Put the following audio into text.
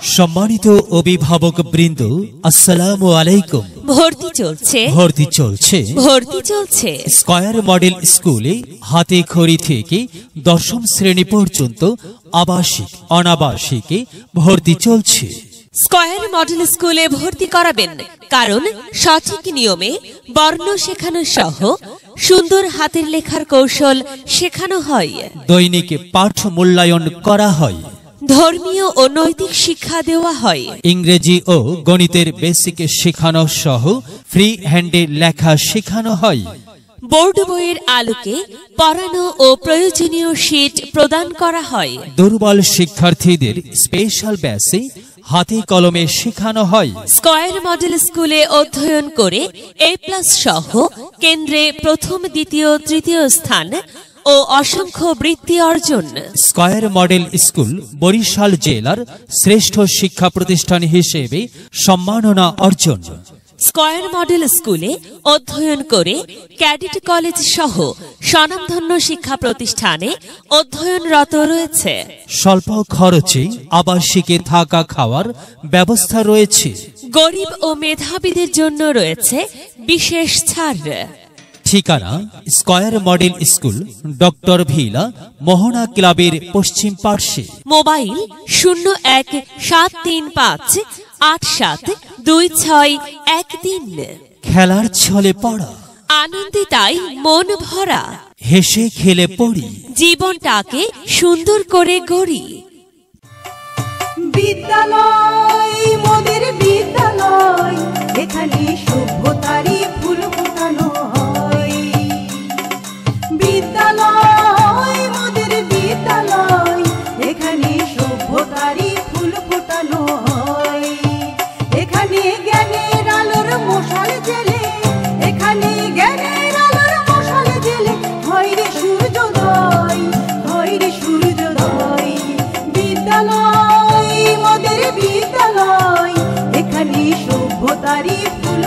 সম্মানিত অভিভাবক বৃন্দ, আসসালামু আলাইকুম। ভর্তি চলছে স্কয়ার মডেল স্কুলে হাতে খড়ি থেকে দশম শ্রেণী পর্যন্ত আবাসিক অনাবাসিকে ভর্তি চলছে। স্কয়ার মডেল স্কুলে ভর্তি করাবেন, কারণ সঠিক নিয়মে বর্ণ শেখানো সহ সুন্দর হাতের লেখার কৌশল শেখানো হয়। দৈনিক পাঠ মূল্যায়ন করা হয়। ধর্মীয় ও নৈতিক শিক্ষা দেওয়া হয়। ইংরেজি ও গণিতের বেসিক শেখানো সহ ফ্রি হ্যান্ডে লেখা শেখানো হয়। বোর্ড বইয়ের আলোকে পড়ানো ও প্রয়োজনীয় শীট প্রদান করা হয়। দুর্বল শিক্ষার্থীদের স্পেশাল ব্যাচে হাতে কলমে শেখানো হয়। স্কয়ার মডেল স্কুলে অধ্যয়ন করে A+ সহ কেন্দ্রে প্রথম, দ্বিতীয়, তৃতীয় স্থান ও অসংখ্য বৃত্তি অর্জন। স্কয়ার মডেল স্কুল বরিশাল জেলার শ্রেষ্ঠ শিক্ষা প্রতিষ্ঠান হিসেবে সম্মাননা অর্জন। স্কয়ার মডেল স্কুলে অধ্যয়ন করে ক্যাডেট কলেজ সহ স্বনামধন্য শিক্ষা প্রতিষ্ঠানে অধ্যয়নরত রয়েছে। স্বল্প খরচে আবাসিকে থাকা খাওয়ার ব্যবস্থা রয়েছে। গরিব ও মেধাবীদের জন্য রয়েছে বিশেষ ছাড়। ঠিকানা square model school, doctor villa, Mohona ক্লাবের পশ্চিম পার্শ্বে। মোবাইল 01-735-872613। খেলার ছলে পড়া, আনন্দে তাই মন ভরা, হেসে খেলে পড়ি, জীবনটাকে সুন্দর করে গড়ি। বিদ্যালয় মোদের বিদ্যালয়, এখানে সভ্যতারই ফুল ফোটানো হয়। বিদ্যালয় মোদের বিদ্যালয়, এখানে সভ্যতারই ফুল ফোটানো হয়। এখানে জ্ঞানের আলোর মশাল জেলে, এখানে জ্ঞানের আলোর মশাল জেলে হয় রে সূর্যোদয়, হয় রে সূর্যোদয়। বিদ্যালয় মোদের বিদ্যালয়, এখানে সভ্যতারই ফুল